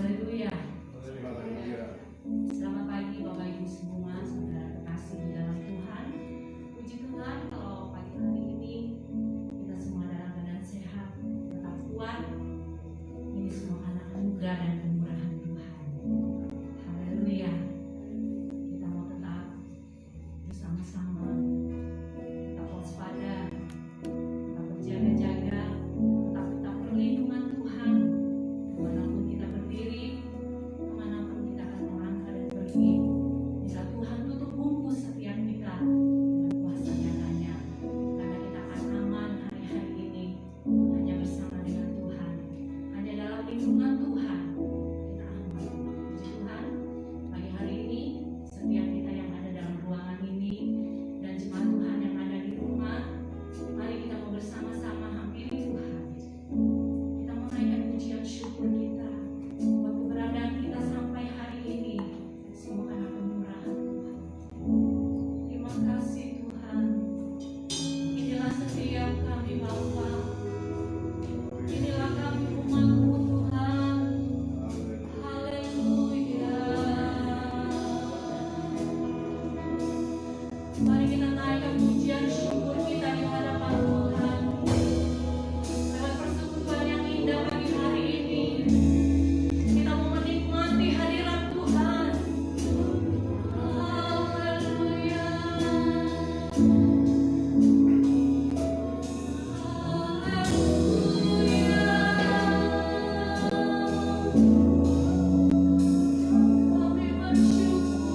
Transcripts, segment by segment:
Haleluya. Selamat pagi Bapak Ibu semua, saudara kekasih di dalam Tuhan. Puji Tuhan kalau pagi hari ini kita semua dalam keadaan sehat, tetap kuat. Ini semua karena anugerah dan kemurahan Tuhan. Haleluya. Kita mau tetap bersama-sama, tetap waspada, tetap berjaga-jaga, tetap perlindungan Tuhan. Dimanapun kita berdiri, kemanapun kita akan melangkah dan pergi, bisa Tuhan tutup bungkus setiap kita dengan kuasa nyatanya, karena kita akan aman hari-hari ini hanya bersama dengan Tuhan, hanya dalam lindungan Tuhan kita aman. Puji Tuhan, pagi hari ini setiap kita yang ada dalam ruangan ini dan jemaat Tuhan yang ada di rumah, mari kita mau bersama-sama hampiri Tuhan. Kita menaikkan pujian syukur kita buat keberadaan kita sampai hari ini, semua karena kemurahan Tuhan. Terima kasih Tuhan. Inilah setiap kami Bapa, inilah kami umat-Mu Tuhan. Haleluya. Mari kita naikkan pujian syukur kita di hadapan Tuhan. Lewat persekutuan yang indah pagi hari ini, kita mau menikmati hadirat Tuhan. Haleluya. Kami bersyukur.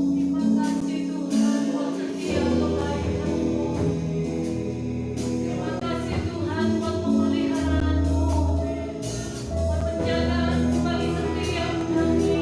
Terima kasih Tuhan buat setiap kebaikan-Mu. Terima kasih Tuhan buat pemeliharaan-Mu, buat penjagaan-Mu bagi setiap kami.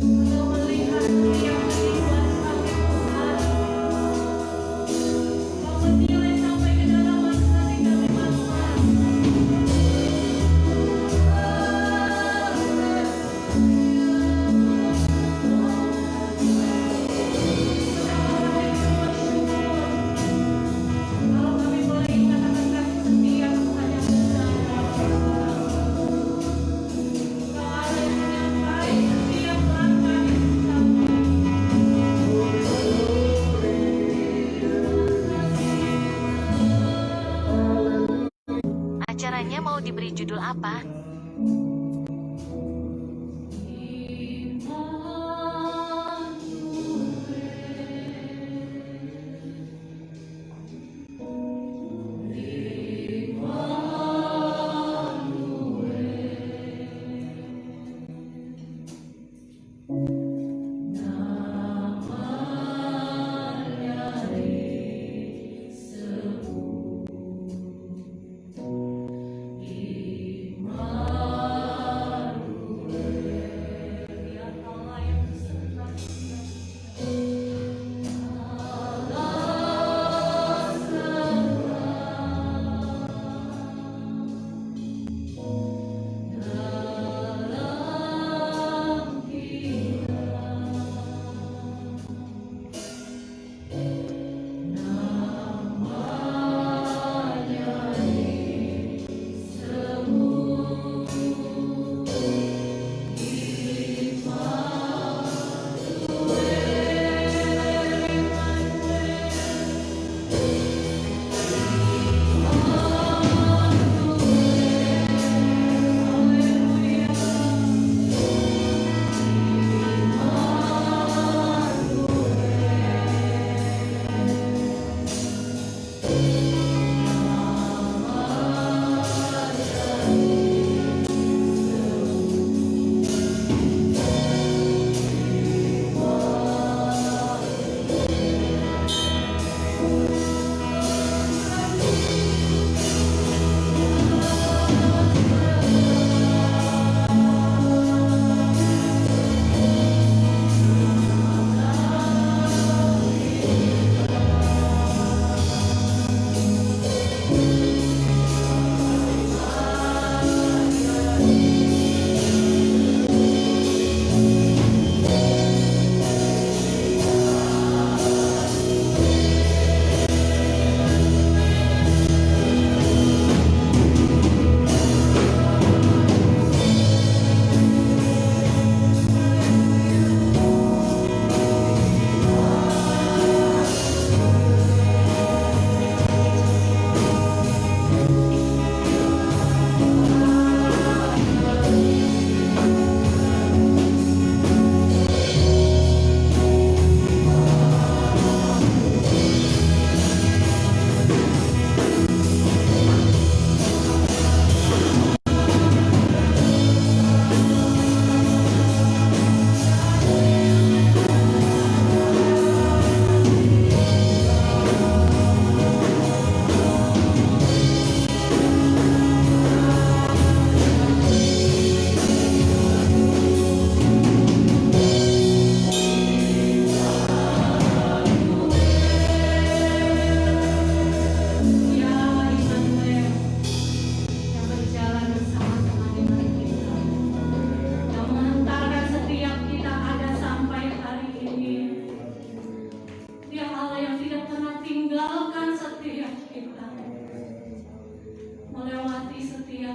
Engkau melihat setiap kehidupan kami Tuhan. Engkau menilai sampai kedalaman hati kami Bapa. Kalau kami boleh mengatakan kasih setia Tuhan yang besar dalam hidup kami. Engkau ada yang menyertai setiap langkah hidup kami. Acaranya mau diberi judul apa? Immanuel.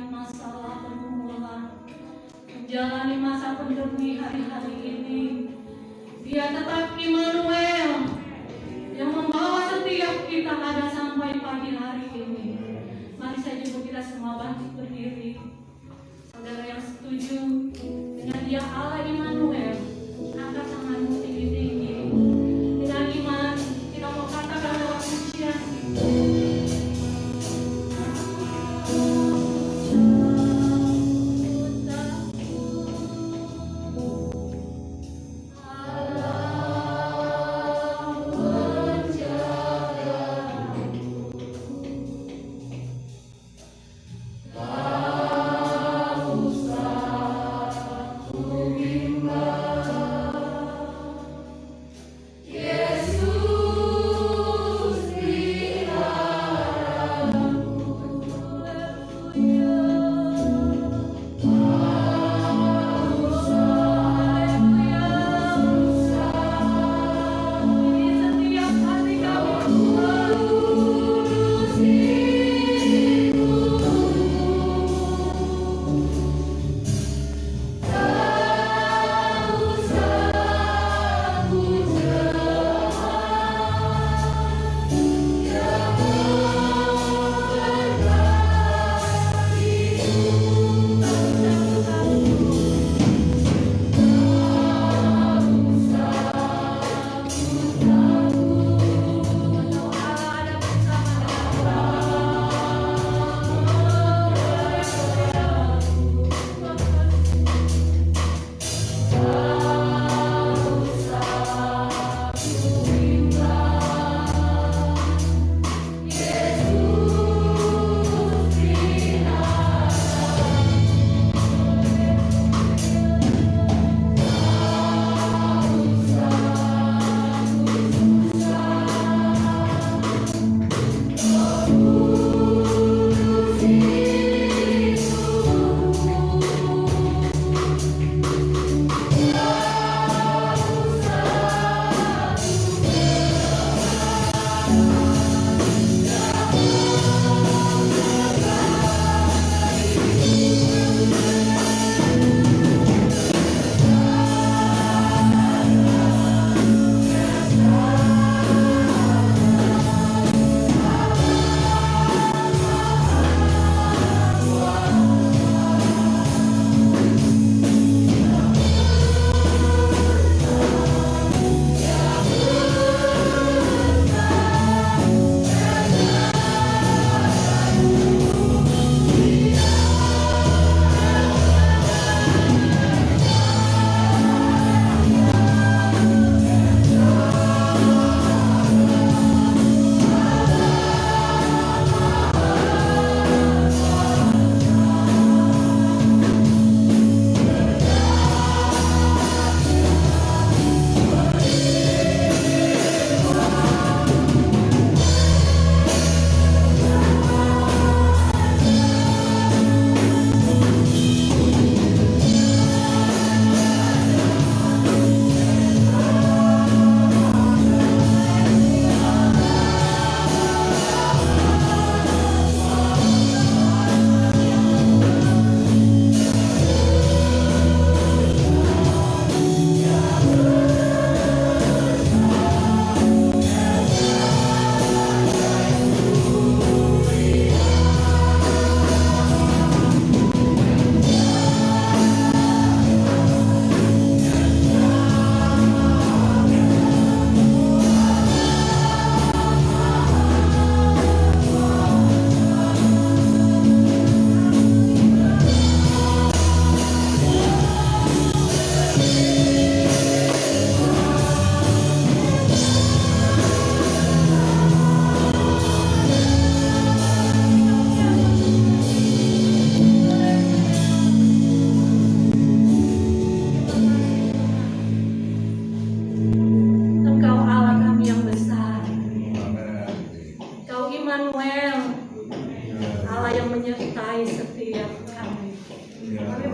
banyak masalah pergumulan, menjalani masa pandemi hari-hari ini. Dia tetap Immanuel yang membawa setiap kita ada sampai pagi hari ini. Mari saja kita semua bangkit berdiri. Saudara yang setuju dengan Dia Allah Immanuel, angkat tanganmu tinggi-tinggi. Dengan iman kita mau katakan lewat pujian itu.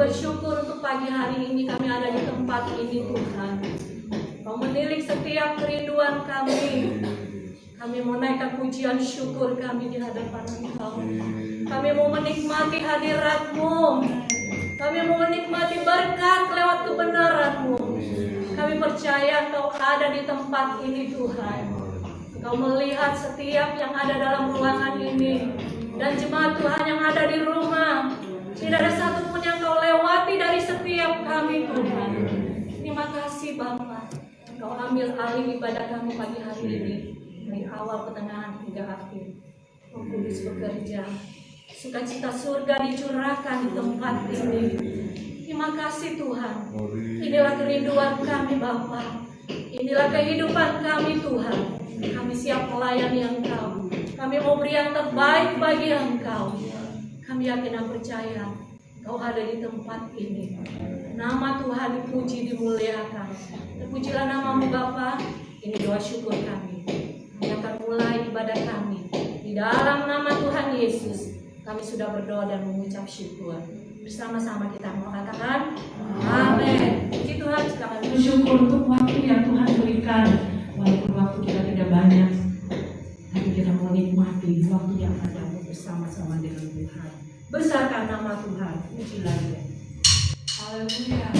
bersyukur untuk pagi hari ini kami ada di tempat ini Tuhan. Kau menilik setiap kerinduan kami. Kami menaikkan pujian syukur kami di hadapan Engkau. Kami Kami mau menikmati hadirat-Mu. Kami mau menikmati berkat lewat kebenaran-Mu. Kami percaya Engkau ada di tempat ini Tuhan. Engkau melihat setiap yang ada dalam ruangan ini. Dan jemaat Tuhan yang ada di rumah. Tidak ada satupun yang Engkau lewati dari setiap kami Tuhan. Terima kasih Bapa. Engkau ambil alih ibadah kami pagi hari ini. Dari awal, pertengahan, hingga akhir. Roh Kudus bekerja. Sukacita surga dicurahkan di tempat ini. Terima kasih Tuhan. Inilah kerinduan kami Bapa. Inilah kehidupan kami Tuhan. Kami siap melayani Engkau. Kami mau beri yang terbaik bagi Engkau. Kami yakin dan percaya Engkau ada di tempat ini. Nama Tuhan dipuji, dimuliakan. Terpujilah nama-Mu Bapa. Ini doa syukur kami. Kami akan mulai ibadah kami. Di dalam nama Tuhan Yesus kami sudah berdoa dan mengucap syukur. Bersama-sama kita mau katakan amin. Puji Tuhan, kita akan bersyukur untuk waktu yang Tuhan berikan. Walaupun waktu kita tidak banyak, tapi kita mau nikmati waktu yang ada bersama-sama dengan Tuhan. Besarkan nama Tuhan, pujilah Dia. Haleluya.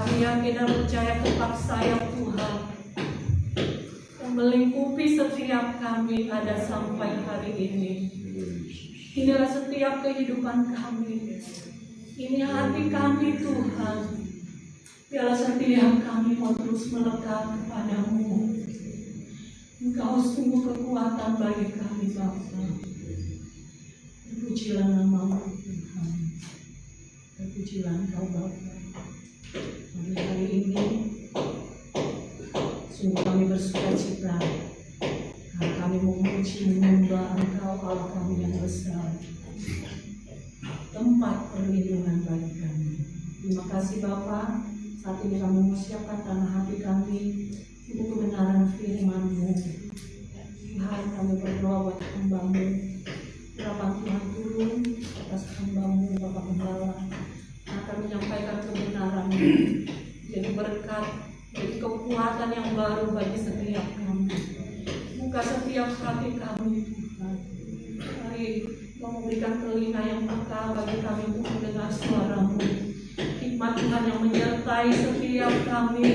Kami yakin dan percaya tetap sayang Tuhan yang melingkupi setiap kami ada sampai hari ini. Inilah setiap kehidupan kami. Ini hati kami Tuhan. Biarlah setiap kami mau terus melekat kepadamu. Engkau sungguh kekuatan bagi kami Bapa. Terpujilah namamu Tuhan. Terpujilah Engkau Bapa. Hari ini sungguh kami bersuka cita karena kami memuji menyembah Engkau Allah kami yang besar, tempat perlindungan bagi kami. Terima kasih Bapa. Saat ini kami mempersiapkan tanah hati kami untuk kebenaran firman-Mu. Tuhan, kami berdoa buat hamba-Mu. Harapan Tuhan turun atas hamba-Mu Bapak Gembala akan menyampaikan kebenaran-Mu, jadi berkat, jadi kekuatan yang baru bagi setiap kami. Buka setiap hati kami Tuhan. Mari Kau memberikan telinga yang peka bagi kami untuk mendengar suara-Mu. Hikmat Tuhan yang menyertai setiap kami,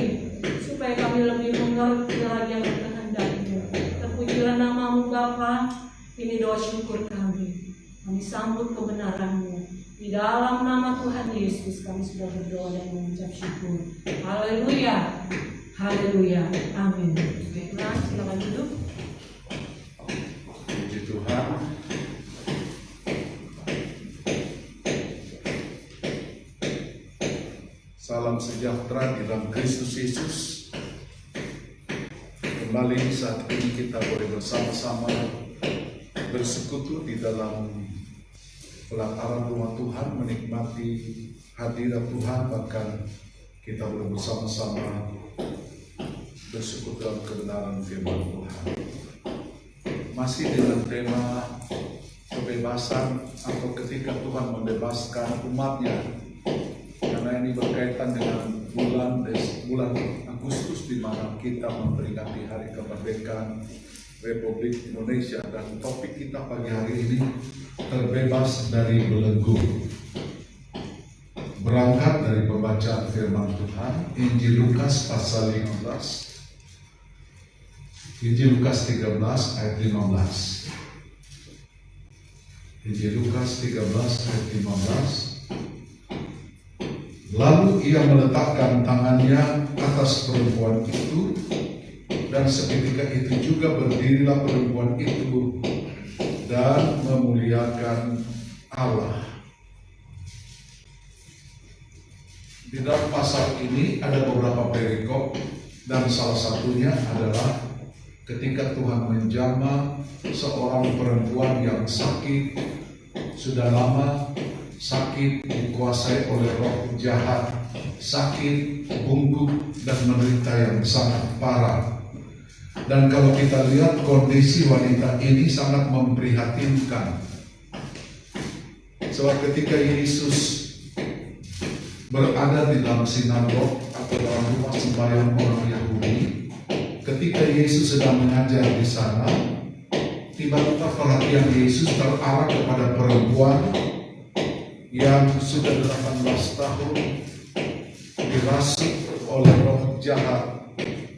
supaya kami lebih mengerti lagi yang kehendak-Mu. Terpujilah namamu Bapa. Ini doa syukur kami. Kami sambut kebenaran-Mu. Di dalam nama Tuhan Yesus kami sudah berdoa dan mengucap syukur. Haleluya. Haleluya. Amin. Baiklah, silakan duduk. Puji Tuhan. Salam sejahtera di dalam Kristus Yesus. Kembali saat ini kita boleh bersama-sama bersekutu di dalam pelataran rumah Tuhan, menikmati hadirat Tuhan, bahkan kita boleh bersama-sama bersekutu dalam kebenaran firman Tuhan. Masih dengan tema kebebasan atau ketika Tuhan membebaskan umatnya, karena ini berkaitan dengan bulan Agustus di mana kita memperingati hari kemerdekaan Republik Indonesia, dan topik kita pagi hari ini terbebas dari belenggu. Berangkat dari pembacaan firman Tuhan Injil Lukas pasal 15. Injil Lukas 13 ayat 15. Injil Lukas 13 ayat 15. Lalu ia meletakkan tangannya atas perempuan itu, dan seketika itu juga berdirilah perempuan itu dan memuliakan Allah. Di dalam pasal ini ada beberapa perikop, dan salah satunya adalah ketika Tuhan menjamah seorang perempuan yang sakit, sudah lama sakit, dikuasai oleh roh jahat, sakit, bungkuk, dan menderita yang sangat parah. Dan kalau kita lihat kondisi wanita ini sangat memprihatinkan. Sebab ketika Yesus berada di dalam sinagog atau dalam rumah sembahyang orang Yahudi, ketika Yesus sedang mengajar di sana, tiba-tiba perhatian Yesus terarah kepada perempuan yang sudah 18 tahun dirasuk oleh roh jahat,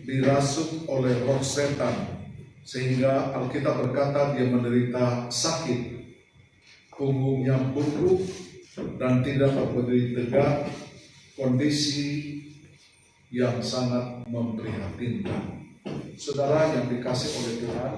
dirasuk oleh roh setan, sehingga Alkitab berkata dia menderita sakit, punggungnya bungkuk dan tidak berdiri tegak, kondisi yang sangat memprihatinkan. Saudara yang dikasih oleh Tuhan,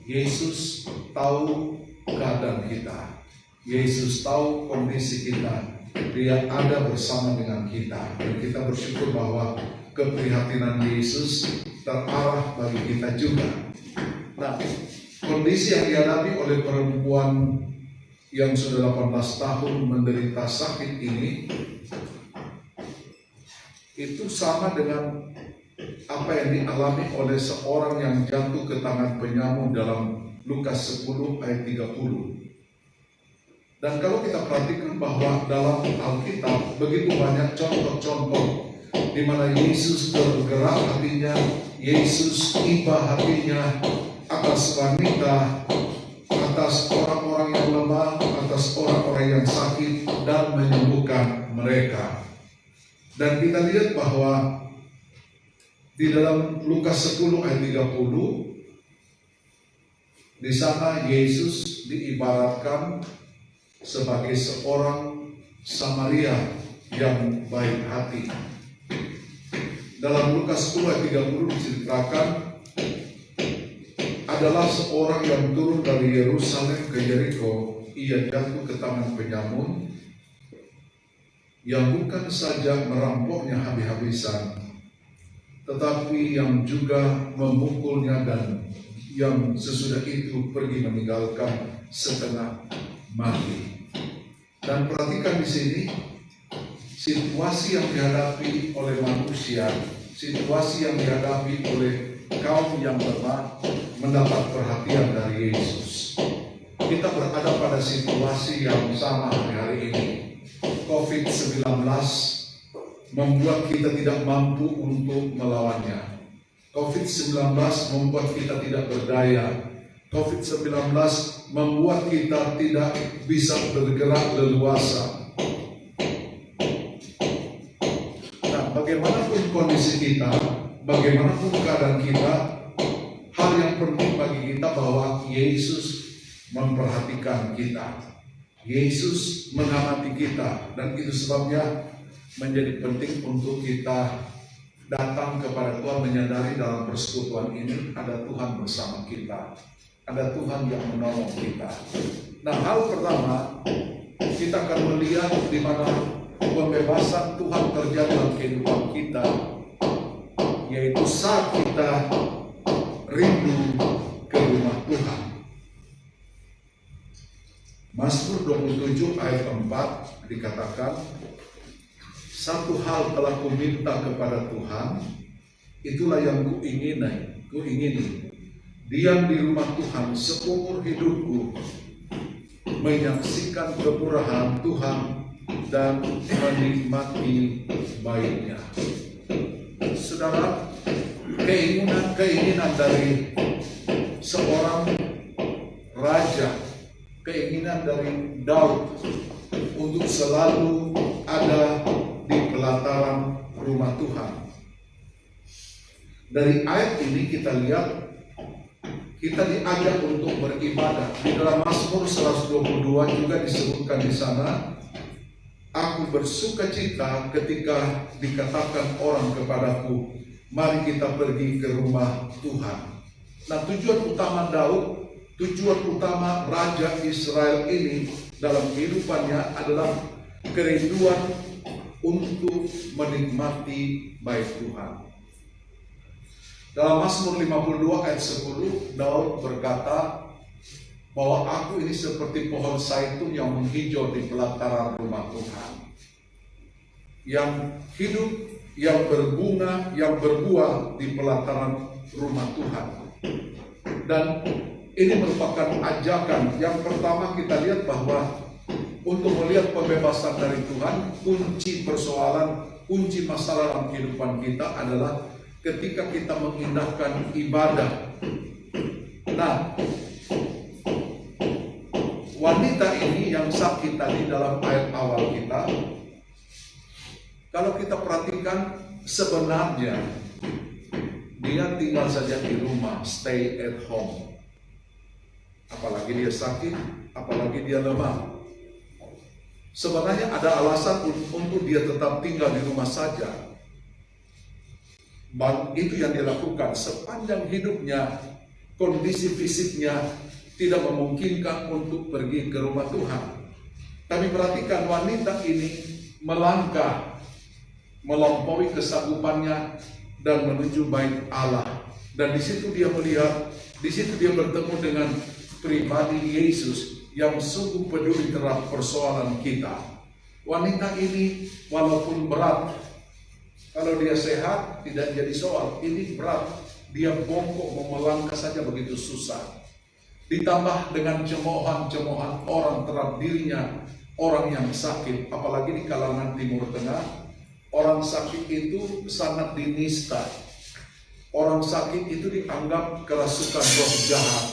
Yesus tahu keadaan kita. Yesus tahu kondisi kita. Dia ada bersama dengan kita. Dan kita bersyukur bahwa keprihatinan Yesus terarah bagi kita juga. Nah, kondisi yang dihadapi oleh perempuan yang sudah 18 tahun menderita sakit ini, itu sama dengan apa yang dialami oleh seorang yang jatuh ke tangan penyamun dalam Lukas 10 ayat 30. Dan kalau kita perhatikan bahwa dalam Alkitab begitu banyak contoh-contoh di mana Yesus tergerak hatinya, Yesus iba hatinya atas wanita, atas orang-orang yang lemah, atas orang-orang yang sakit, dan menyembuhkan mereka. Dan kita lihat bahwa di dalam Lukas 10 ayat 30, di sana Yesus diibaratkan sebagai seorang Samaria yang baik hati. Dalam Lukas 10 ayat 30 diceritakan adalah seorang yang turun dari Yerusalem ke Yeriko. Ia jatuh ke tangan penyamun yang bukan saja merampoknya habis-habisan, tetapi yang juga memukulnya dan yang sesudah itu pergi meninggalkan setengah mati. Dan perhatikan di sini situasi yang dihadapi oleh manusia, situasi yang dihadapi oleh kaum yang lemah mendapat perhatian dari Yesus. Kita berada pada situasi yang sama hari ini. COVID-19 membuat kita tidak mampu untuk melawannya. COVID-19 membuat kita tidak berdaya. COVID-19 membuat kita tidak bisa bergerak leluasa. Nah, bagaimanapun kondisi kita, bagaimanapun keadaan kita, hal yang penting bagi kita bahwa Yesus memperhatikan kita. Yesus mengamati kita, dan itu sebabnya menjadi penting untuk kita datang kepada Tuhan, menyadari dalam persekutuan ini ada Tuhan bersama kita, ada Tuhan yang menolong kita. Nah, hal pertama kita akan melihat di mana pembebasan Tuhan terjadi dalam kehidupan kita, yaitu saat kita rindu ke rumah Tuhan. Mazmur 27 ayat 4 dikatakan, satu hal telah kuminta kepada Tuhan, itulah yang kuingini, diam di rumah Tuhan seumur hidupku, menyaksikan kemurahan Tuhan dan menikmati baiknya. Saudara, keinginan dari seorang raja, keinginan dari Daud untuk selalu ada di pelataran rumah Tuhan. Dari ayat ini kita lihat kita diajak untuk beribadah. Di dalam Mazmur 122 juga disebutkan di sana, aku bersuka cita ketika dikatakan orang kepadaku, mari kita pergi ke rumah Tuhan. Nah, tujuan utama Daud, tujuan utama Raja Israel ini dalam kehidupannya adalah kerinduan untuk menikmati baik Tuhan. Dalam Mazmur 52 ayat 10, Daud berkata bahwa aku ini seperti pohon zaitun yang menghijau di pelataran rumah Tuhan, yang hidup, yang berbunga, yang berbuah di pelataran rumah Tuhan. Dan ini merupakan ajakan. Yang pertama kita lihat bahwa untuk melihat pembebasan dari Tuhan, kunci persoalan, kunci masalah dalam kehidupan kita adalah ketika kita mengindahkan ibadah. Nah, wanita ini yang sakit tadi dalam ayat awal kita, kalau kita perhatikan sebenarnya dia tinggal saja di rumah, stay at home. Apalagi dia sakit, apalagi dia lemah. Sebenarnya ada alasan untuk dia tetap tinggal di rumah saja. Dan itu yang dilakukan sepanjang hidupnya, kondisi fisiknya tidak memungkinkan untuk pergi ke rumah Tuhan. Tapi perhatikan, wanita ini melangkah melampaui kesanggupannya dan menuju bait Allah. Dan di situ dia melihat, di situ dia bertemu dengan pribadi Yesus yang sungguh peduli terhadap persoalan kita. Wanita ini walaupun berat, kalau dia sehat tidak jadi soal, ini berat. Dia bongkok mau melangkah saja begitu susah. Ditambah dengan cemoohan-cemoohan orang terhadap dirinya, orang yang sakit, apalagi di kalangan Timur Tengah, orang sakit itu sangat dinista. Orang sakit itu dianggap kerasukan roh jahat.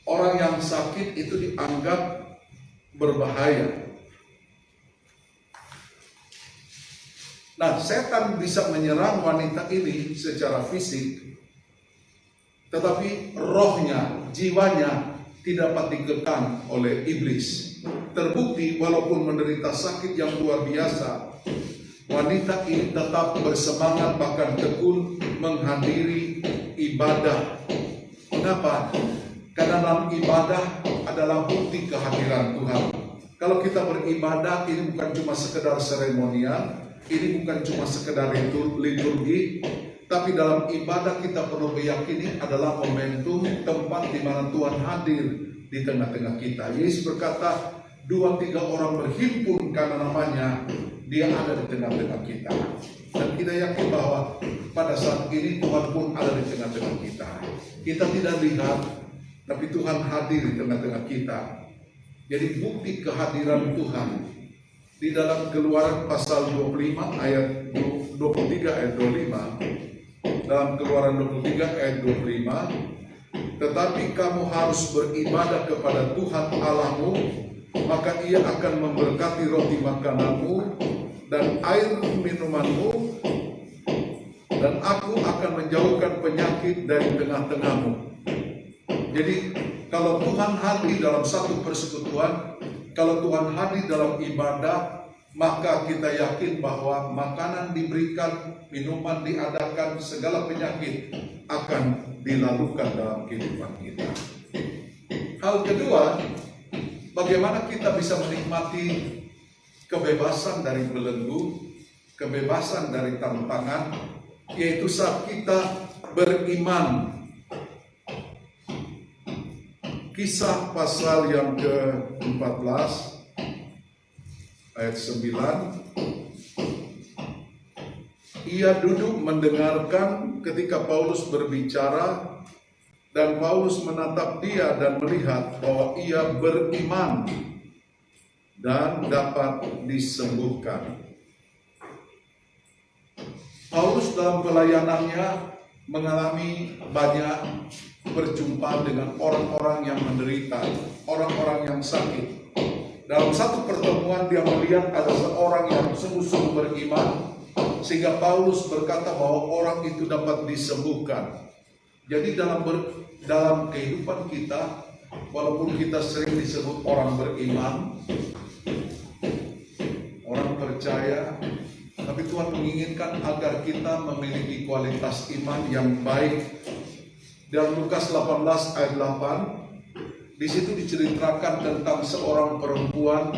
Orang yang sakit itu dianggap berbahaya. Nah, setan bisa menyerang wanita ini secara fisik, tetapi rohnya, jiwanya tidak dapat dikekang oleh iblis. Terbukti walaupun menderita sakit yang luar biasa, wanita ini tetap bersemangat bahkan tekun menghadiri ibadah. Kenapa? Karena dalam ibadah adalah bukti kehadiran Tuhan. Kalau kita beribadah, ini bukan cuma sekedar seremonial, ini bukan cuma sekedar liturgi, tapi dalam ibadah kita perlu meyakini adalah momentum, tempat di mana Tuhan hadir di tengah-tengah kita. Yesus berkata, 2-3 orang berhimpun karena namanya, Dia ada di tengah-tengah kita. Dan kita yakin bahwa pada saat ini Tuhan pun ada di tengah-tengah kita. Kita tidak lihat, tapi Tuhan hadir di tengah-tengah kita. Jadi bukti kehadiran Tuhan di dalam Keluaran pasal 25 ayat 23 ayat 25. Dalam Keluaran 23 ayat 25, tetapi kamu harus beribadah kepada Tuhan Allahmu, maka Ia akan memberkati roti makananmu dan air minumanmu, dan aku akan menjauhkan penyakit dari tengah-tengahmu. Jadi kalau Tuhan hadir dalam satu persekutuan, kalau Tuhan hadir dalam ibadah, maka kita yakin bahwa makanan diberikan, minuman diadakan, segala penyakit akan dilalukan dalam kehidupan kita. Hal kedua, bagaimana kita bisa menikmati kebebasan dari belenggu, kebebasan dari tantangan, yaitu saat kita beriman. Kisah pasal yang ke-14 ayat 9. Ia duduk mendengarkan ketika Paulus berbicara, dan Paulus menatap dia dan melihat bahwa ia beriman dan dapat disembuhkan. Paulus dalam pelayanannya mengalami banyak berjumpa dengan orang-orang yang menderita, orang-orang yang sakit. Dalam satu pertemuan dia melihat ada seorang yang sungguh-sungguh beriman, sehingga Paulus berkata bahwa orang itu dapat disembuhkan. Jadi dalam kehidupan kita, walaupun kita sering disebut orang beriman, orang percaya, tapi Tuhan menginginkan agar kita memiliki kualitas iman yang baik. Dalam Lukas 18 ayat 8, di situ diceritakan tentang seorang perempuan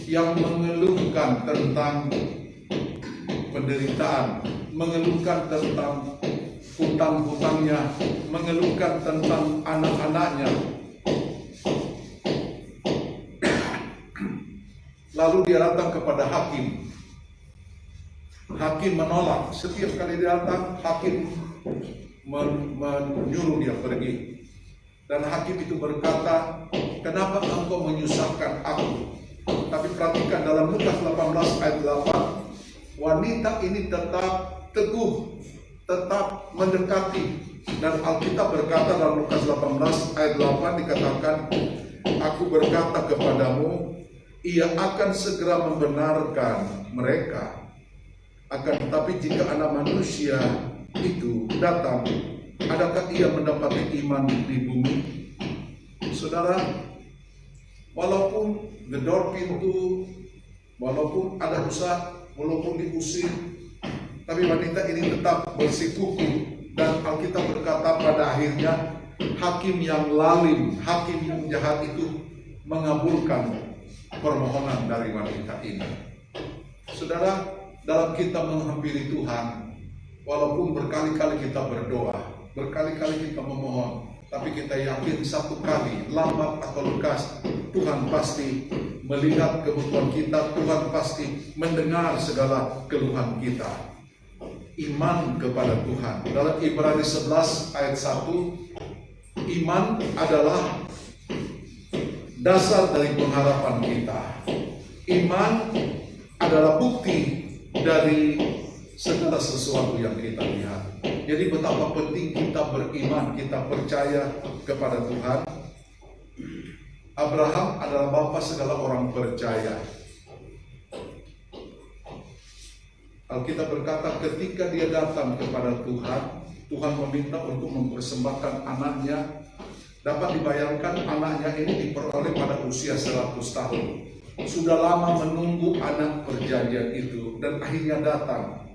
yang mengeluhkan tentang penderitaan, mengeluhkan tentang hutang-hutangnya, mengeluhkan tentang anak-anaknya. Lalu dia datang kepada hakim. Hakim menolak. Setiap kali dia datang, hakim menyuruh dia pergi. Dan hakim itu berkata, kenapa engkau menyusahkan aku? Tapi perhatikan dalam Lukas 18 ayat 8, wanita ini tetap teguh, tetap mendekati. Dan Alkitab berkata dalam Lukas 18 ayat 8 dikatakan, aku berkata kepadamu, ia akan segera membenarkan mereka. Akan tetapi jika anak manusia itu datang, adakah ia mendapati iman di bumi? Saudara, walaupun gedor pintu, walaupun ada rusak, walaupun diusir, tapi wanita ini tetap bersikukuh. Dan Alkitab berkata pada akhirnya hakim yang lalim, hakim yang jahat itu mengabulkan permohonan dari wanita ini. Saudara, dalam kita menghampiri Tuhan, walaupun berkali-kali kita berdoa, berkali-kali kita memohon, tapi kita yakin satu kali, lambat atau lekas, Tuhan pasti melihat kebutuhan kita, Tuhan pasti mendengar segala keluhan kita. Iman kepada Tuhan. Dalam Ibrani 11 ayat 1, iman adalah dasar dari pengharapan kita. Iman adalah bukti dari segala sesuatu yang kita lihat. Jadi betapa penting kita beriman, kita percaya kepada Tuhan. Abraham adalah bapa segala orang percaya. Alkitab berkata ketika dia datang kepada Tuhan, Tuhan meminta untuk mempersembahkan anaknya. Dapat dibayangkan anaknya ini diperoleh pada usia 100 tahun. Sudah lama menunggu anak perjanjian itu dan akhirnya datang.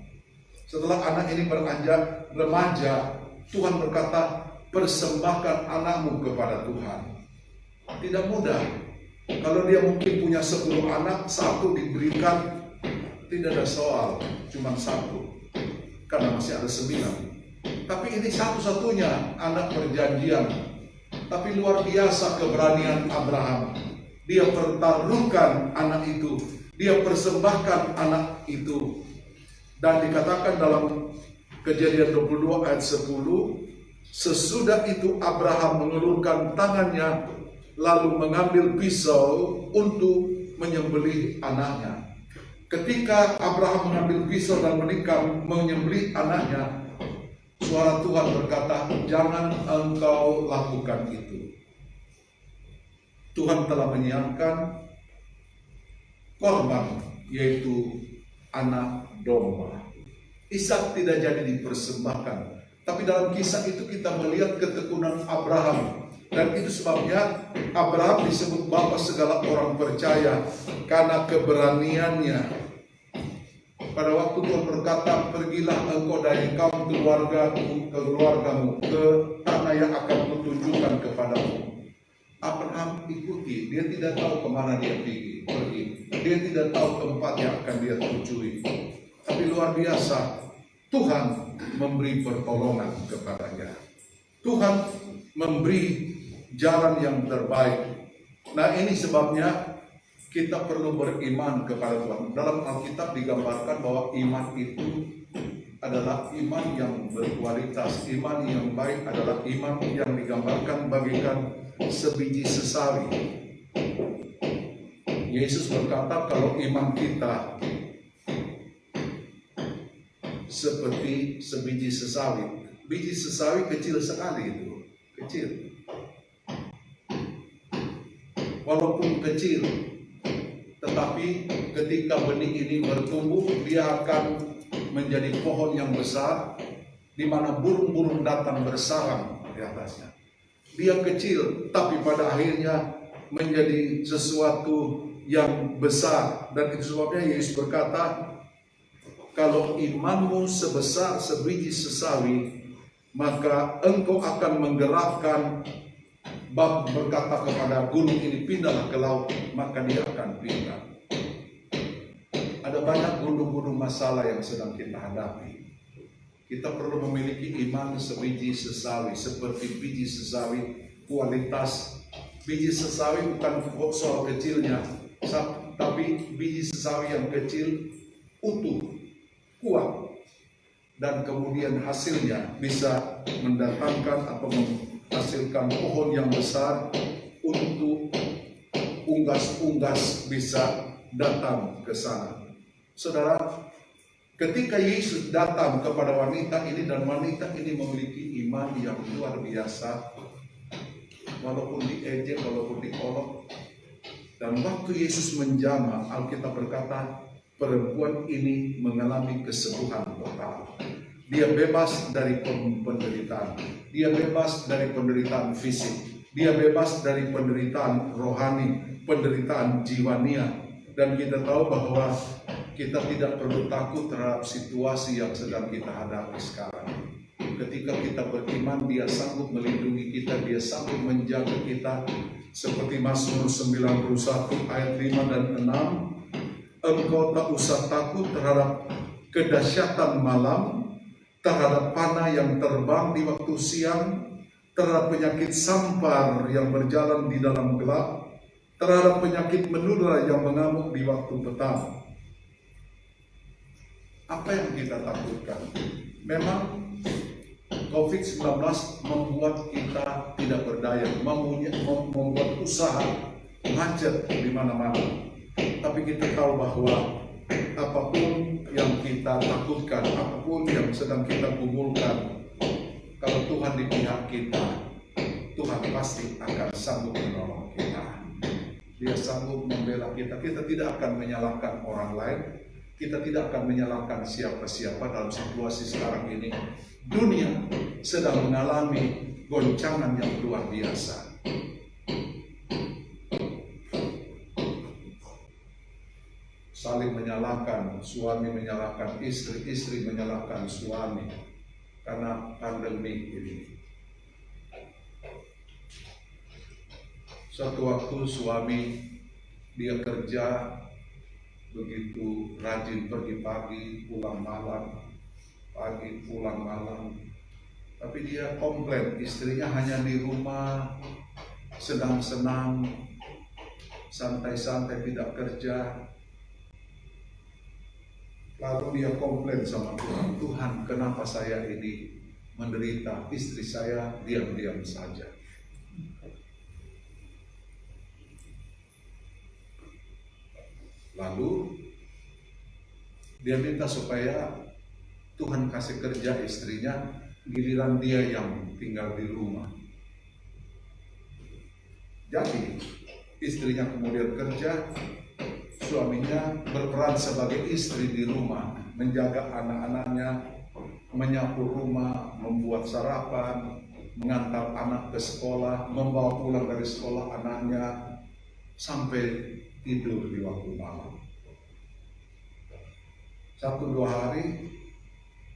Setelah anak ini beranjak remaja, Tuhan berkata, persembahkan anakmu kepada Tuhan. Tidak mudah. Kalau dia mungkin punya 10 anak, 1 diberikan, tidak ada soal, cuma 1. Karena masih ada 9. Tapi ini satu-satunya anak perjanjian. Tapi luar biasa keberanian Abraham. Dia pertaruhkan anak itu. Dia persembahkan anak itu. Dan dikatakan dalam Kejadian 22 ayat 10, sesudah itu Abraham mengulurkan tangannya lalu mengambil pisau untuk menyembelih anaknya. Ketika Abraham mengambil pisau dan menyembelih anaknya, suara Tuhan berkata, jangan engkau lakukan itu. Tuhan telah menyiapkan korban, yaitu anak domba. Ishak tidak jadi dipersembahkan. Tapi dalam kisah itu kita melihat ketekunan Abraham. Dan itu sebabnya Abraham disebut bapa segala orang percaya, karena keberaniannya. Pada waktu Tuhan berkata, pergilah engkau dari kaum keluargamu ke tanah yang akan kutunjukkan kepadamu. Abraham ikuti, dia tidak tahu kemana dia pergi. Dia tidak tahu tempat yang akan dia tujui. Tapi luar biasa, Tuhan memberi pertolongan kepadanya. Tuhan memberi jalan yang terbaik. Nah, ini sebabnya kita perlu beriman kepada Tuhan. Dalam Alkitab digambarkan bahwa iman itu adalah iman yang berkualitas. Iman yang baik adalah iman yang digambarkan bagaikan sebiji sesawi. Yesus berkata kalau iman kita seperti sebiji sesawi. Biji sesawi kecil sekali itu. Kecil. Walaupun kecil, tetapi ketika benih ini bertumbuh, dia akan menjadi pohon yang besar, di mana burung-burung datang bersarang di atasnya. Dia kecil, tapi pada akhirnya menjadi sesuatu yang besar. Dan itu sebabnya Yesus berkata, kalau imanmu sebesar sebiji sesawi, maka engkau akan menggerakkan bab berkata kepada gunung ini pindahlah ke laut, maka dia akan pindah. Ada banyak gunung-gunung masalah yang sedang kita hadapi. Kita perlu memiliki iman sebiji sesawi, seperti biji sesawi kualitas. Biji sesawi bukan soal kecilnya, tapi biji sesawi yang kecil utuh, kuat, dan kemudian hasilnya bisa mendatangkan atau menghasilkan pohon yang besar untuk unggas-unggas bisa datang ke sana. Saudara, ketika Yesus datang kepada wanita ini dan wanita ini memiliki iman yang luar biasa, walaupun diejek, walaupun diolok, dan waktu Yesus menjamah, Alkitab berkata, perempuan ini mengalami kesembuhan total. Dia bebas dari penderitaan. Dia bebas dari penderitaan fisik. Dia bebas dari penderitaan rohani, penderitaan jiwania. Dan kita tahu bahwa kita tidak perlu takut terhadap situasi yang sedang kita hadapi sekarang. Ketika kita beriman, Dia sanggup melindungi kita, Dia sanggup menjaga kita. Seperti Mazmur 91 ayat 5 dan 6. Engkau tak usah takut terhadap kedahsyatan malam, terhadap panah yang terbang di waktu siang, terhadap penyakit sampar yang berjalan di dalam gelap, terhadap penyakit menular yang mengamuk di waktu petang. Apa yang kita takutkan? Memang COVID-19 membuat kita tidak berdaya, membuat usaha macet di mana-mana. Tapi kita tahu bahwa apapun yang kita takutkan, apapun yang sedang kita gumulkan, kalau Tuhan di pihak kita, Tuhan pasti akan sanggup menolong kita. Dia sanggup membela kita. Kita tidak akan menyalahkan orang lain, kita tidak akan menyalahkan siapa-siapa dalam situasi sekarang ini. Dunia sedang mengalami goncangan yang luar biasa. Saling menyalahkan, suami menyalahkan istri, istri menyalahkan suami karena pandemi ini. Suatu waktu suami dia kerja begitu rajin, pergi pagi, pulang malam, pagi, pulang malam. Tapi dia komplain, istrinya hanya di rumah, senang-senang, santai-santai, tidak kerja. Lalu dia komplain sama Tuhan, Tuhan kenapa saya ini menderita, istri saya diam-diam saja. Lalu dia minta supaya Tuhan kasih kerja istrinya, giliran dia yang tinggal di rumah. Jadi istrinya kemudian kerja, suaminya berperan sebagai istri di rumah, menjaga anak-anaknya, menyapu rumah, membuat sarapan, mengantar anak ke sekolah, membawa pulang dari sekolah anaknya, sampai tidur di waktu malam. 1-2 hari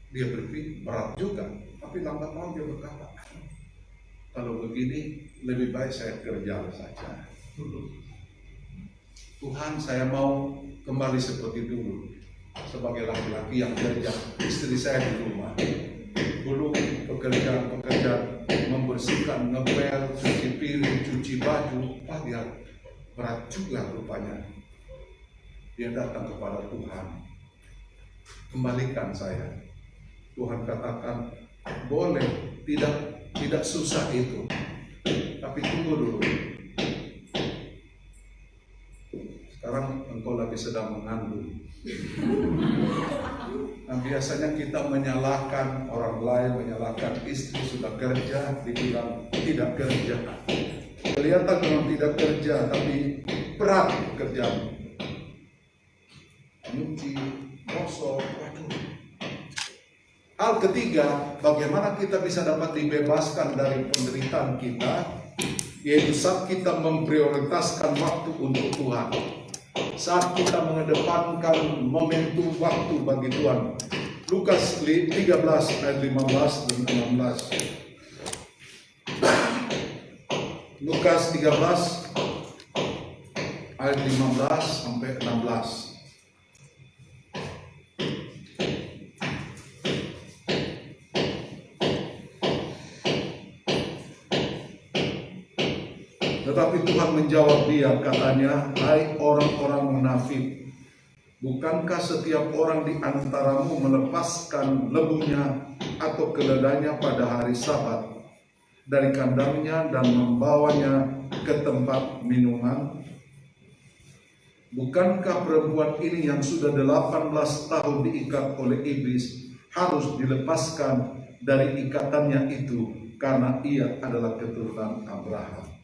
dia berpikir berat juga, tapi lambat laun dia berkata, kalau begini lebih baik saya kerja saja. Tuhan, saya mau kembali seperti dulu, sebagai laki-laki yang kerja, istri saya di rumah. Dulu pekerjaan membersihkan, ngepel, cuci piring, cuci baju, dia berat juga rupanya. Dia datang kepada Tuhan, kembalikan saya. Tuhan katakan, boleh, tidak susah itu, tapi tunggu dulu. Sekarang engkau lagi sedang mengandung. Nah, biasanya kita menyalahkan orang lain, menyalahkan istri sudah kerja, dibilang tidak kerja. Kelihatan memang tidak kerja, tapi berat kerjaan. Nyuci, gosok, waduh. Hal ketiga, bagaimana kita bisa dapat dibebaskan dari penderitaan kita, yaitu saat kita memprioritaskan waktu untuk Tuhan. Saat kita mengedepankan momentum waktu bagi Tuhan. Lukas 13 ayat 15 dan 16. Lukas 13 ayat 15 sampai 16. Tetapi Tuhan menjawab dia, katanya, hai orang-orang munafik, bukankah setiap orang di antaramu melepaskan lebunya atau keledainya pada hari Sabat dari kandangnya dan membawanya ke tempat minuman? Bukankah perempuan ini yang sudah 18 tahun diikat oleh iblis harus dilepaskan dari ikatannya itu karena ia adalah keturunan Abraham?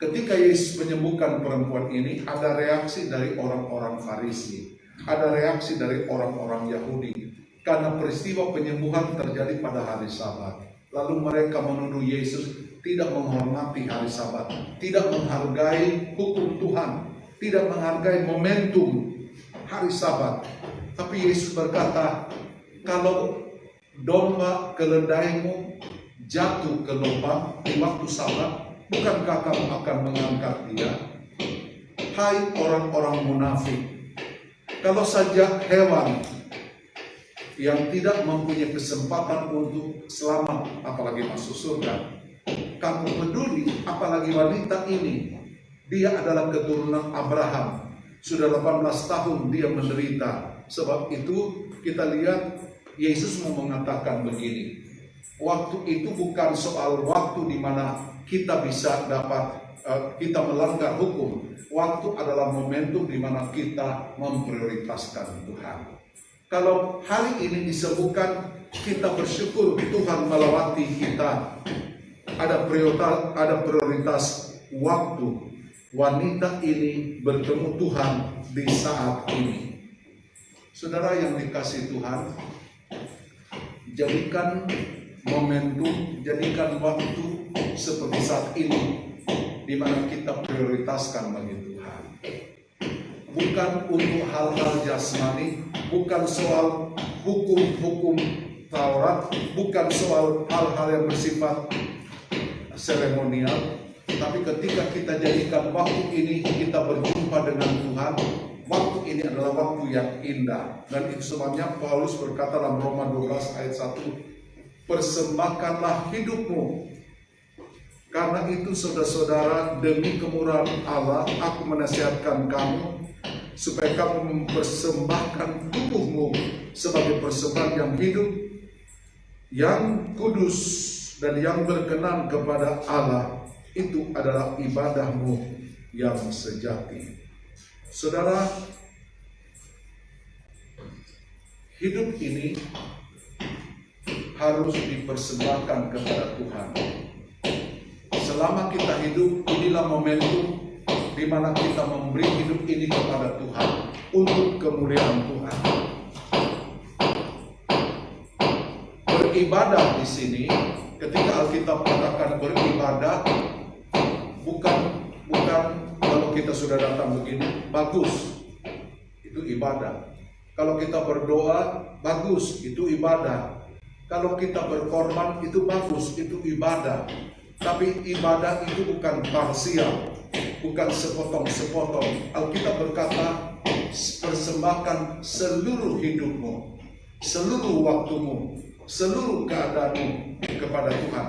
Ketika Yesus menyembuhkan perempuan ini, ada reaksi dari orang-orang Farisi, ada reaksi dari orang-orang Yahudi, karena peristiwa penyembuhan terjadi pada hari Sabat. Lalu mereka menuduh Yesus tidak menghormati hari Sabat, tidak menghargai hukum Tuhan, tidak menghargai momentum hari Sabat. Tapi Yesus berkata, kalau domba keledaimu jatuh ke lubang di waktu Sabat, bukankah kamu akan mengangkat dia? Hai orang-orang munafik, kalau saja hewan yang tidak mempunyai kesempatan untuk selamat, apalagi masuk surga, kamu peduli, apalagi wanita ini, dia adalah keturunan Abraham, sudah 18 tahun dia menderita. Sebab itu kita lihat Yesus mau mengatakan begini, waktu itu bukan soal waktu di mana kita bisa kita melanggar hukum. Waktu adalah momentum di mana kita memprioritaskan Tuhan. Kalau hari ini disebutkan, kita bersyukur Tuhan melewati kita. Ada prioritas waktu. Wanita ini bertemu Tuhan di saat ini. Saudara yang dikasihi Tuhan, jadikan momentum, jadikan waktu seperti saat ini di mana kita prioritaskan bagi Tuhan. Bukan untuk hal-hal jasmani, bukan soal hukum-hukum Taurat, bukan soal hal-hal yang bersifat seremonial, tapi ketika kita jadikan waktu ini kita berjumpa dengan Tuhan, waktu ini adalah waktu yang indah. Dan itu sebabnya Paulus berkata dalam Roma 12 ayat 1, persembahkanlah hidupmu. Karena itu saudara-saudara, demi kemurahan Allah, aku menasihatkan kamu supaya kamu mempersembahkan tubuhmu sebagai persembahan yang hidup, yang kudus, dan yang berkenan kepada Allah. Itu adalah ibadahmu yang sejati. Saudara, hidup ini harus dipersembahkan kepada Tuhan. Selama kita hidup, inilah momentum di mana kita memberi hidup ini kepada Tuhan untuk kemuliaan Tuhan. Beribadah di sini, ketika Alkitab katakan beribadah, bukan kalau kita sudah datang begini, bagus, itu ibadah. Kalau kita berdoa, bagus, itu ibadah. Kalau kita berkorban, itu bagus, itu ibadah. Tapi ibadah itu bukan parsial, bukan sepotong-sepotong. Alkitab berkata, persembahkan seluruh hidupmu, seluruh waktumu, seluruh keadaanmu kepada Tuhan.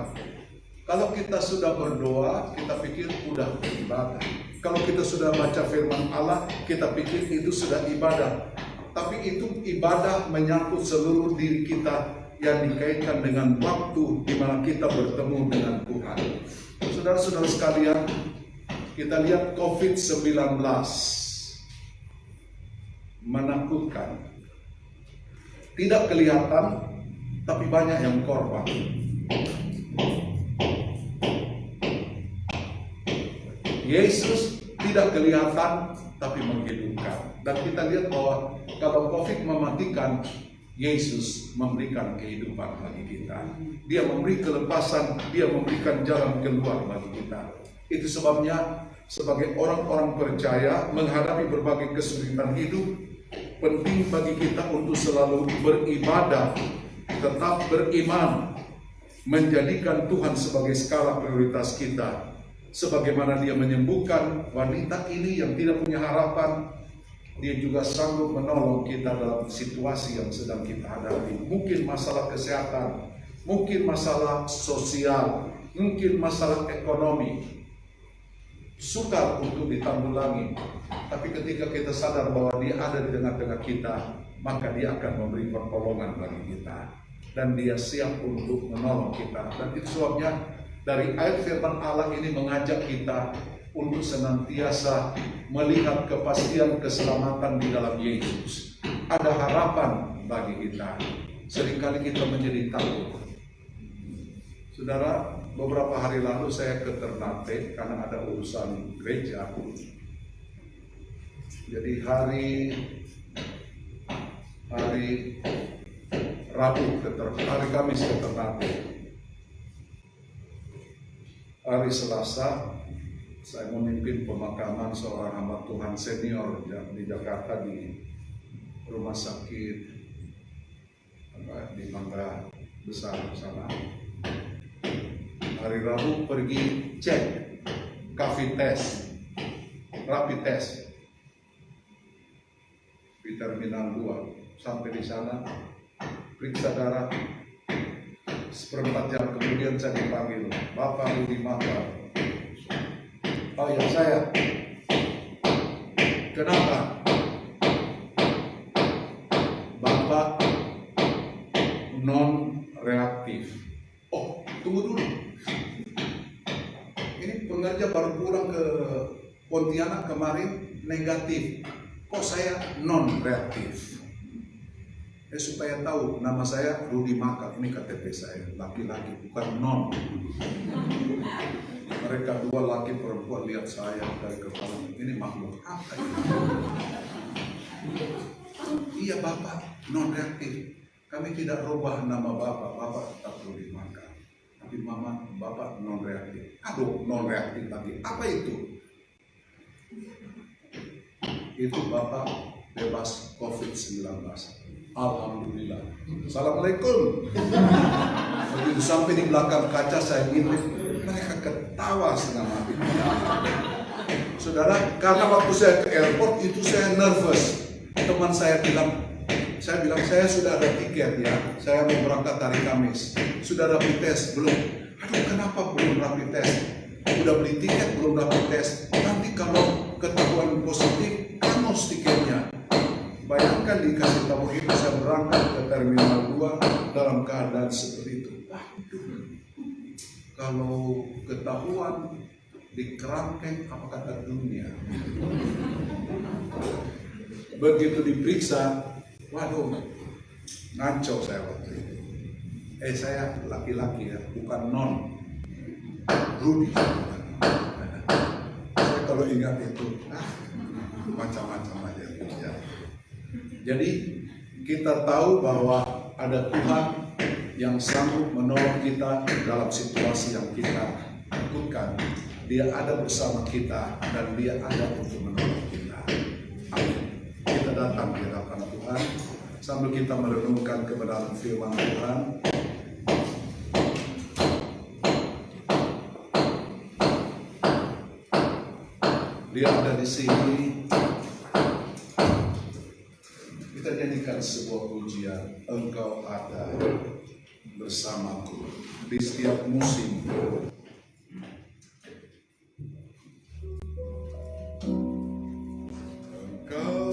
Kalau kita sudah berdoa, kita pikir sudah beribadah. Kalau kita sudah baca firman Allah, kita pikir itu sudah ibadah. Tapi itu ibadah menyangkut seluruh diri kita yang dikaitkan dengan waktu di mana kita bertemu dengan Tuhan. Saudara-saudara sekalian, kita lihat COVID-19 menakutkan. Tidak kelihatan, tapi banyak yang korban. Yesus tidak kelihatan, tapi menghidupkan. Dan kita lihat bahwa kalau COVID mematikan, Yesus memberikan kehidupan bagi kita. Dia memberi kelepasan, dia memberikan jalan keluar bagi kita. Itu sebabnya sebagai orang-orang percaya menghadapi berbagai kesulitan hidup, penting bagi kita untuk selalu beribadah, tetap beriman, menjadikan Tuhan sebagai skala prioritas kita. Sebagaimana dia menyembuhkan wanita ini yang tidak punya harapan, dia juga sanggup menolong kita dalam situasi yang sedang kita hadapi. Mungkin masalah kesehatan, mungkin masalah sosial, mungkin masalah ekonomi, sukar untuk ditanggulangi. Tapi ketika kita sadar bahwa dia ada di tengah-tengah kita, maka dia akan memberi pertolongan bagi kita. Dan dia siap untuk menolong kita. Dan itu sebabnya dari ayat firman Allah ini mengajak kita untuk senantiasa melihat kepastian keselamatan di dalam Yesus. Ada harapan bagi kita. Seringkali kita menjadi takut. Saudara, beberapa hari lalu saya ke Ternate karena ada urusan gereja. Jadi hari Rabu hari Kamis ke Ternate. Hari Selasa saya memimpin pemakaman seorang hamba Tuhan senior di Jakarta di rumah sakit di Mangga Besar sana. Hari Rabu pergi cek rapid test di Terminal 2. Sampai di sana periksa darah. Seperempat jam kemudian saya dipanggil, Bapak Rudi Makar. Oh ya, saya. Kenapa? Bapak non reaktif. Oh, tunggu dulu. Ini pengerja baru pulang ke Pontianak kemarin negatif. Kok saya non reaktif? Supaya tahu nama saya Rudi Makar, ini KTP saya, laki-laki bukan non. Mereka dua laki perempuan lihat saya dari kepala, ini makhluk apa ini? Iya Bapak, non reaktif. Kami tidak rubah nama Bapak, Bapak tetap perlu dimakan. Tapi Mama, Bapak non reaktif. Aduh, non reaktif lagi. Apa itu? Itu Bapak bebas COVID-19. Alhamdulillah. Assalamualaikum. Begitu sampai di belakang kaca saya intip, mereka ketawa setengah mati. Saudara, karena waktu saya ke airport itu saya nervous. Teman saya bilang, saya sudah ada tiket ya, saya mau berangkat hari Kamis. Sudah rapid test? Belum. Aduh, kenapa belum rapid test? Udah beli tiket belum rapid test? Nanti kalau ketahuan positif, anus tiketnya. Bayangkan dikasih tahu itu saya berangkat ke Terminal 2 dalam keadaan seperti itu. Kalau ketahuan di kerangkeng apa kata dunia. Begitu diperiksa, waduh, ngaco saya waktu itu. Saya laki-laki ya, bukan non. Rudy. Saya kalau ingat itu, macam-macam aja. Ya. Jadi kita tahu bahwa ada Tuhan yang sanggup menolong kita dalam situasi yang kita takutkan. Dia ada bersama kita dan dia ada untuk menolong kita. Amin. Kita datang di hadapan Tuhan sambil kita merenungkan kebenaran firman Tuhan. Dia ada di sini. Kita nyanyikan sebuah pujian. Engkau ada bersamaku di setiap musim. Engkau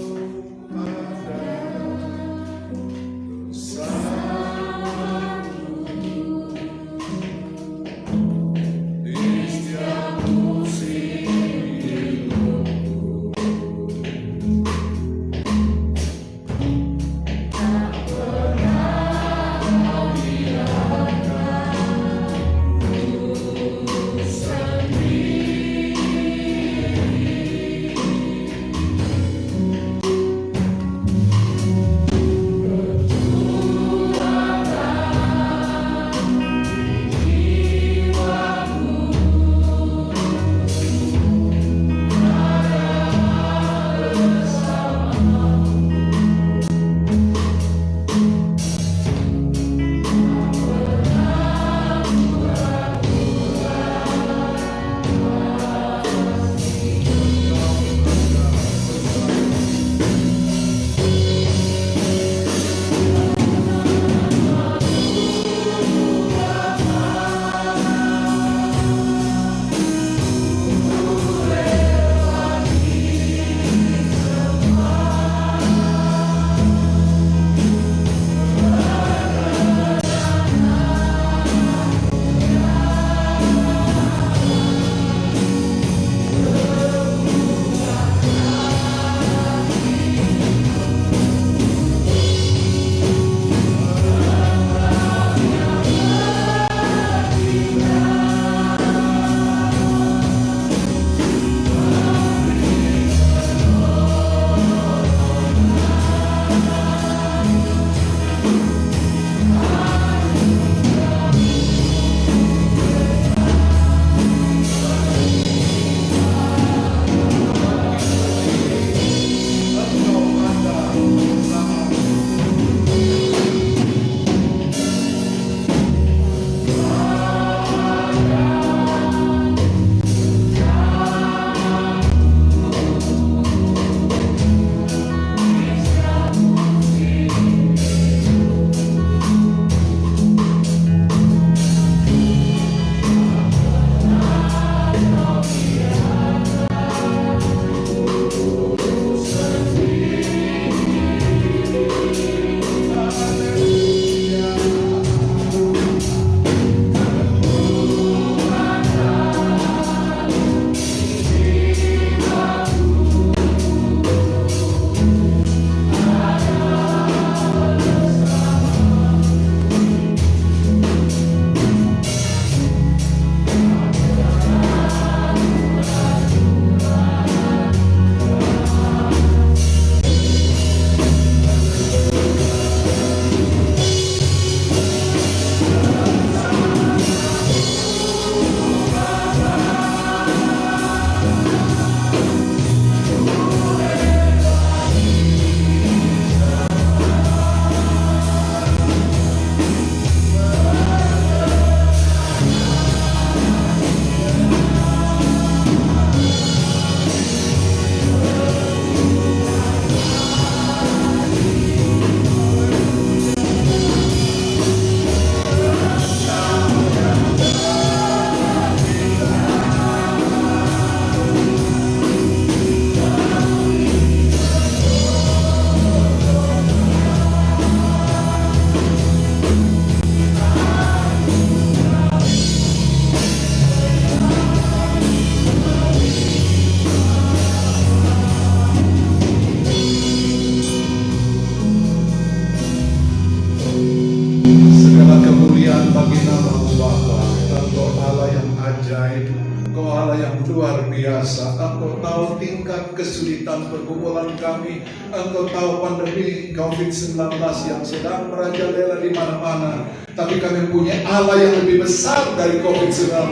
Segala kemuliaan bagi nama-Mu Bapa. Engkau Allah yang ajaib, Engkau Allah yang luar biasa. Engkau tahu tingkat kesulitan pergumulan kami. Engkau tahu pandemi COVID-19 yang sedang merajalela di mana-mana. Tapi kami punya Allah yang lebih besar dari COVID-19.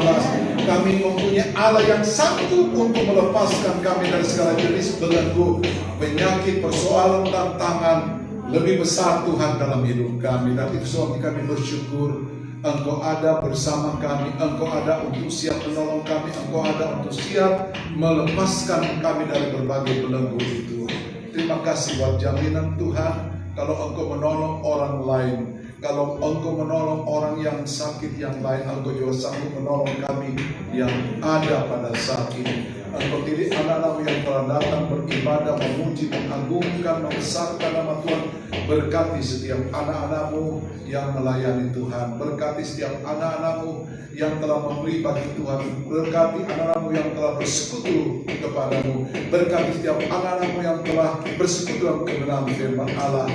Kami mempunyai Allah yang sanggup untuk melepaskan kami dari segala jenis belenggu, penyakit, persoalan, tantangan. Lebih besar Tuhan dalam hidup kami. Dan itu sebabnya kami bersyukur Engkau ada bersama kami. Engkau ada untuk siap menolong kami. Engkau ada untuk siap melepaskan kami dari berbagai belenggu itu. Terima kasih buat jaminan Tuhan. Kalau Engkau menolong orang lain, kalau Engkau menolong orang yang sakit yang lain, Engkau juga sanggup menolong kami yang ada pada saat ini. Engkau pilih anak-anak yang telah datang beribadah, memuji, mengagungkan, membesarkan nama Tuhan. Berkati setiap anak-anak-Mu yang melayani Tuhan. Berkati setiap anak-anak-Mu yang telah memberi bagi Tuhan. Berkati anak-anak-Mu yang telah bersekutu kepadamu. Berkati setiap anak-anak-Mu yang telah bersekutu dalam kebenaran firman Allah.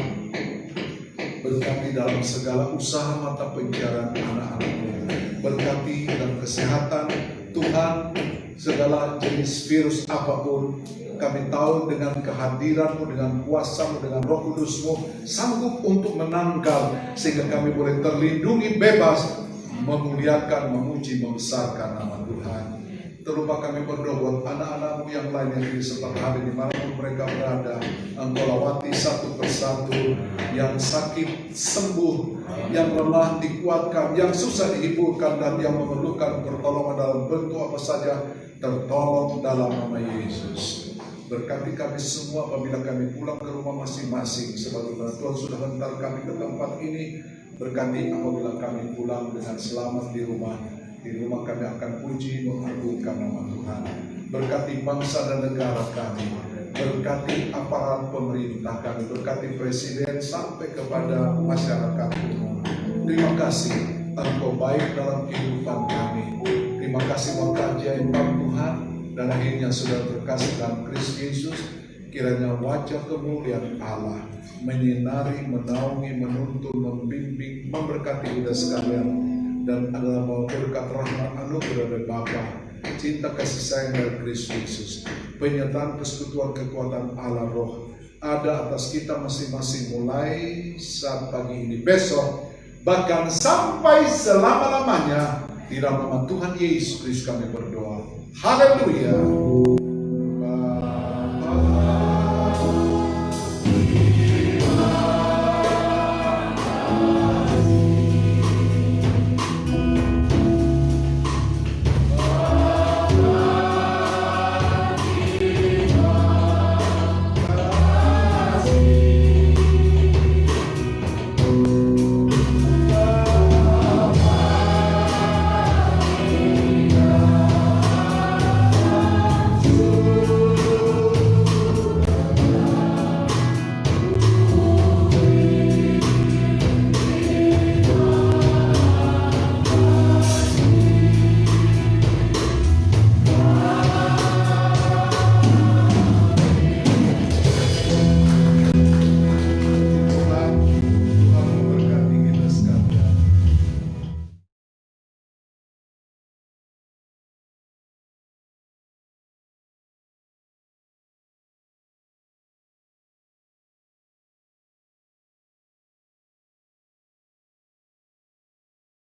Berkati dalam segala usaha mata pencarian anak-anak-Mu. Berkati dalam kesehatan Tuhan. Segala jenis virus apapun, kami tahu dengan kehadiran-Mu, dengan kuasa-Mu, dengan Roh Kudus-Mu sanggup untuk menangkal sehingga kami boleh terlindungi bebas, memuliakan, memuji, membesarkan nama Tuhan. Terlupa kami berdoa buat anak-anak-Mu yang lain yang di sebelah hari dimanapun mereka berada. Engkau lawati satu persatu, yang sakit sembuh, yang lemah dikuatkan, yang susah dihiburkan, dan yang memerlukan pertolongan dalam bentuk apa saja tertolong dalam nama Yesus. Berkati kami semua apabila kami pulang ke rumah masing-masing, sebagaimana Tuhan sudah hantar kami ke tempat ini. Berkati apabila kami pulang dengan selamat di rumah. Di rumah kami akan puji mengagungkan nama Tuhan. Berkati bangsa dan negara kami. Berkati aparat pemerintah kami. Berkati presiden sampai kepada masyarakat umum. Terima kasih Engkau baik dalam kehidupan kami. Terima kasih buat keajaiban Tuhan. Dan akhirnya sudah terkasih dalam Kristus Yesus. Kiranya wajah kemuliaan Allah menyinari, menaungi, menuntun, membimbing, memberkati kita sekalian. Dan adalah bahwa berkat rahmat anugerah dari Bapa, cinta kasih sayang dari Kristus Yesus, penyertaan persekutuan kekuatan Allah Roh ada atas kita masing-masing mulai saat pagi ini, besok, bahkan sampai selama-lamanya. Di dalam nama Tuhan Yesus Kristus kami berdoa. Haleluya.